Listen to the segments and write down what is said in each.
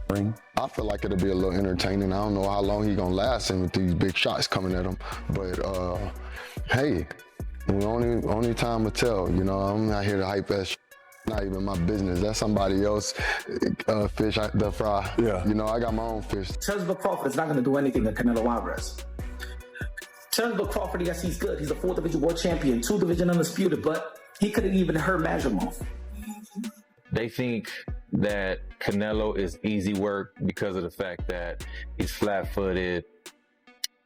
ring. I feel like it'll be a little entertaining. I don't know how long he gonna last in with these big shots coming at him, but hey, only time will tell. You know, I'm not here to hype that. Not even my business. That's somebody else fish to fry. Yeah. You know, I got my own fish. Terence Crawford is not going to do anything to Canelo Alvarez. Terence Crawford, yes, he's good. He's a 4-division world champion, 2-division undisputed, but he couldn't even hurt Madrimov. They think that Canelo is easy work because of the fact that he's flat-footed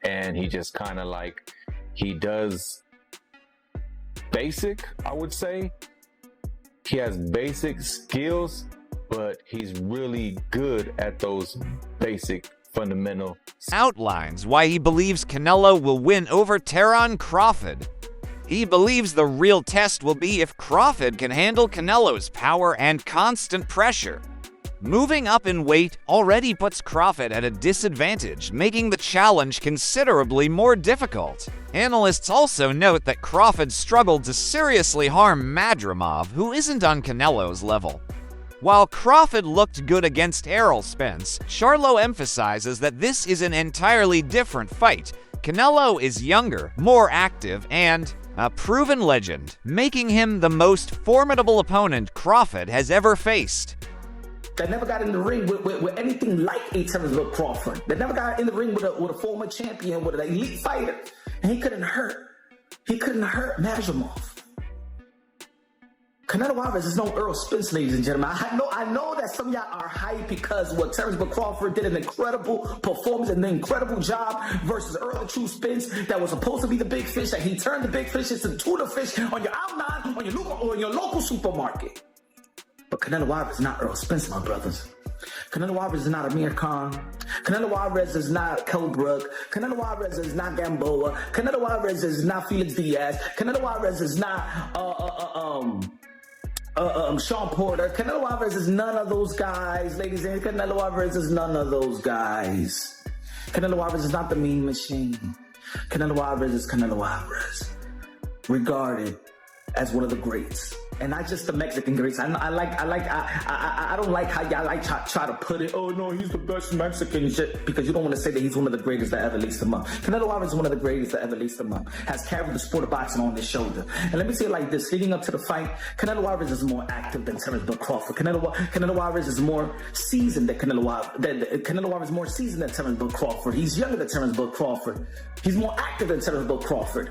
and he just kind of like, he does basic, I would say. He has basic skills, but he's really good at those basic fundamental. Outlines why he believes Canelo will win over Terence Crawford. He believes the real test will be if Crawford can handle Canelo's power and constant pressure. Moving up in weight already puts Crawford at a disadvantage, making the challenge considerably more difficult. Analysts also note that Crawford struggled to seriously harm Madrimov, who isn't on Canelo's level. While Crawford looked good against Errol Spence, Charlo emphasizes that this is an entirely different fight. Canelo is younger, more active, and a proven legend, making him the most formidable opponent Crawford has ever faced. That never got in the ring with anything like a Terence Crawford. That never got in the ring with a former champion, with an elite fighter. And he couldn't hurt. He couldn't hurt Madrimov. Canelo Alvarez is no Earl Spence, ladies and gentlemen. I know that some of y'all are hyped because what Terence Crawford did an incredible performance and an incredible job versus Earl the True Spence that was supposed to be the big fish, that he turned the big fish into tuna fish on your outline, on your local supermarket. But Canelo Alvarez is not Earl Spence, my brothers. Canelo Alvarez is not Amir Khan. Canelo Alvarez is not Kell Brook. Canelo Alvarez is not Gamboa. Canelo Alvarez is not Felix Diaz. Canelo Alvarez is not Sean Porter. Canelo Alvarez is none of those guys, ladies and gentlemen. Canelo Alvarez is none of those guys. Canelo Alvarez is not the Mean Machine. Canelo Alvarez is Canelo Alvarez, regarded as one of the greats. And not just the Mexican greats. I don't like how y'all like try to put it, oh no, he's the best Mexican shit, because you don't want to say that he's one of the greatest that ever laced him up. Canelo Alvarez is one of the greatest that ever laced him up. Has carried the sport of boxing on his shoulder. And let me say it like this, leading up to the fight, Canelo Alvarez is more active than Terence Crawford. Canelo Alvarez is more seasoned than Canelo Alvarez is more seasoned than Terence Crawford. He's younger than Terence Crawford. He's more active than Terence Crawford.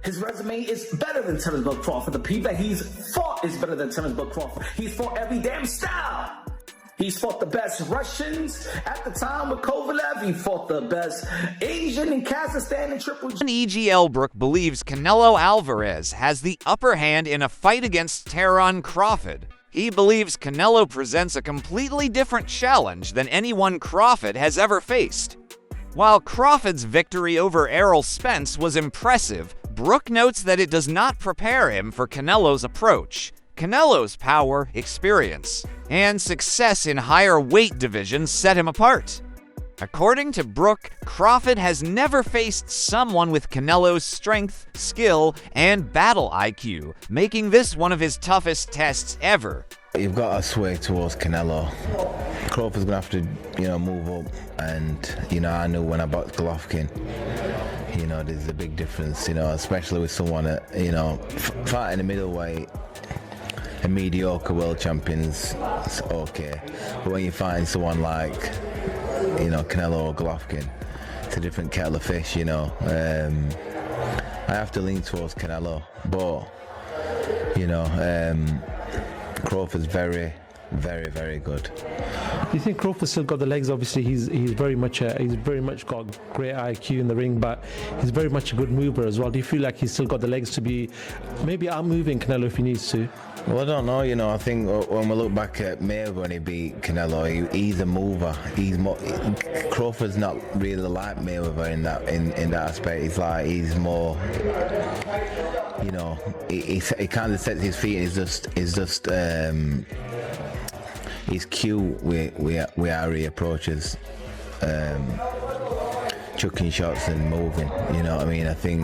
His resume is better than Terence Crawford. The people that he's fought is better than Terence Crawford. He's fought every damn style. He's fought the best Russians at the time with Kovalev. He fought the best Asian in Kazakhstan and Triple G. E.G. Elbrook believes Canelo Alvarez has the upper hand in a fight against Terence Crawford. He believes Canelo presents a completely different challenge than anyone Crawford has ever faced. While Crawford's victory over Errol Spence was impressive, Brook notes that it does not prepare him for Canelo's approach. Canelo's power, experience, and success in higher weight divisions set him apart. According to Brook, Crawford has never faced someone with Canelo's strength, skill, and battle IQ, making this one of his toughest tests ever. You've got to sway towards Canelo. Crawford's gonna have to, move up, and I knew when I boxed Golovkin, there's a big difference, especially with someone that, fighting a middleweight, a mediocre world champion's okay, but when you find someone like, Canelo or Golovkin, it's a different kettle of fish, I have to lean towards Canelo, but, Crawford's very, very, very good. Do you think Crawford's still got the legs? Obviously, he's very much got great IQ in the ring, but he's very much a good mover as well. Do you feel like he's still got the legs to be maybe outmoving Canelo if he needs to? Well, I don't know. I think when we look back at Mayweather when he beat Canelo, he's a mover. Crawford's not really like Mayweather in that aspect. He's more. He kind of sets his feet. He's cute with how he approaches chucking shots and moving. You know what I mean? I think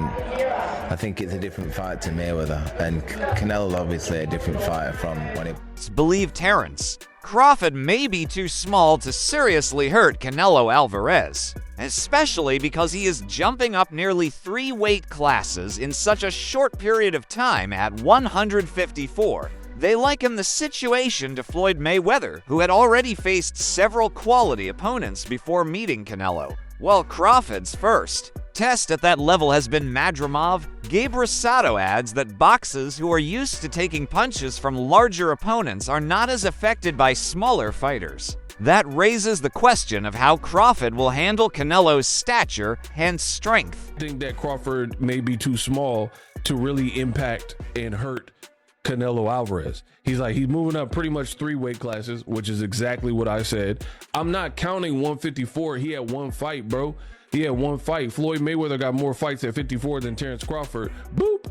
I think it's a different fight to Mayweather, and Canelo's obviously a different fighter from when he. Believe Terrence, Crawford may be too small to seriously hurt Canelo Alvarez, especially because he is jumping up nearly 3 weight classes in such a short period of time at 154. They liken the situation to Floyd Mayweather, who had already faced several quality opponents before meeting Canelo. While Crawford's first test at that level has been Madrimov, Gabe Rosado adds that boxers who are used to taking punches from larger opponents are not as affected by smaller fighters. That raises the question of how Crawford will handle Canelo's stature and strength. I think that Crawford may be too small to really impact and hurt Canelo Alvarez. He's moving up pretty much 3 weight classes, which is exactly what I said. I'm not counting 154. He had 1 fight, bro. He had 1 fight. Floyd Mayweather got more fights at 54 than Terrence Crawford. Boop.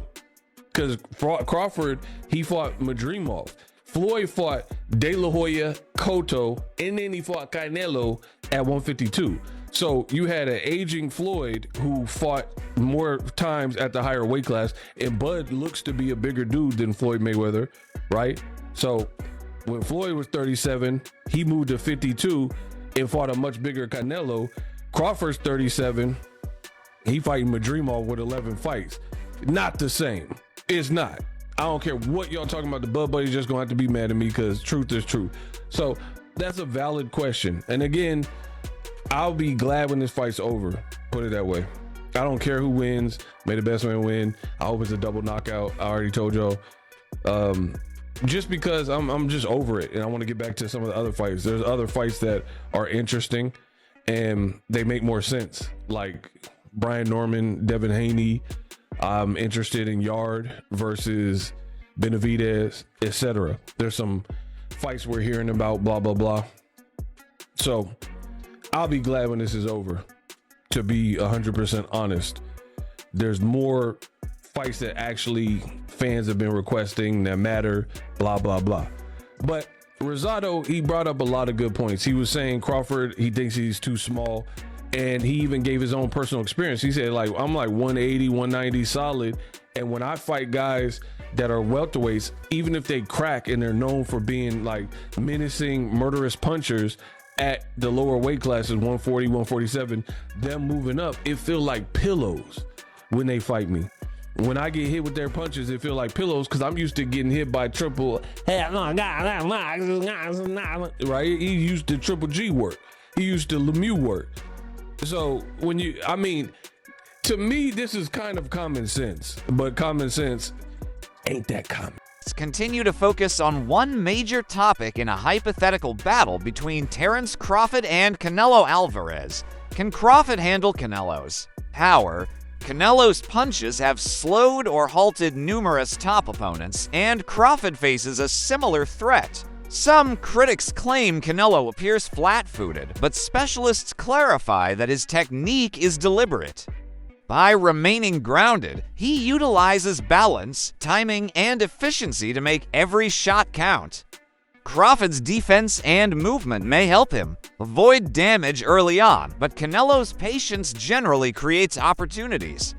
Because Crawford, he fought Madrimov. Floyd fought De La Hoya, Cotto, and then he fought Canelo at 152. So you had an aging Floyd who fought more times at the higher weight class, and Bud looks to be a bigger dude than Floyd Mayweather, right? So when Floyd was 37, he moved to 52 and fought a much bigger Canelo. Crawford's 37, he fighting Madrimov with 11 fights. Not the same. It's not. I don't care what y'all talking about. The Bud Buddy's just gonna have to be mad at me because truth is truth. So that's a valid question. And again, I'll be glad when this fight's over. Put it that way. I don't care who wins. May the best man win. I hope it's a double knockout. I already told y'all. Just because I'm just over it, and I want to get back to some of the other fights. There's other fights that are interesting, and they make more sense. Like Brian Norman, Devin Haney. I'm interested in Yard versus Benavidez, etc. There's some fights we're hearing about, blah, blah, blah. So I'll be glad when this is over, to be 100% honest. There's more fights that actually fans have been requesting that matter, blah, blah, blah. But Rosado, he brought up a lot of good points. He was saying Crawford, he thinks he's too small. And he even gave his own personal experience. He said, like, I'm like 180, 190 solid. And when I fight guys that are welterweights, even if they crack and they're known for being like menacing, murderous punchers at the lower weight classes, 140, 147, them moving up, it feel like pillows when they fight me. When I get hit with their punches, it feel like pillows because I'm used to getting hit by triple, right? He used to Triple G work. He used to Lemieux work. So to me, this is kind of common sense, but common sense ain't that common. Let's continue to focus on one major topic in a hypothetical battle between Terrence Crawford and Canelo Alvarez. Can Crawford handle Canelo's power? Canelo's punches have slowed or halted numerous top opponents, and Crawford faces a similar threat. Some critics claim Canelo appears flat-footed, but specialists clarify that his technique is deliberate. By remaining grounded, he utilizes balance, timing, and efficiency to make every shot count. Crawford's defense and movement may help him avoid damage early on, but Canelo's patience generally creates opportunities.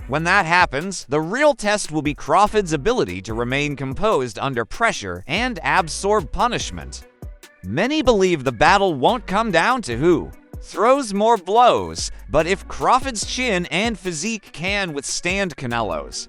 When that happens, the real test will be Crawford's ability to remain composed under pressure and absorb punishment. Many believe the battle won't come down to who throws more blows, but if Crawford's chin and physique can withstand Canelo's.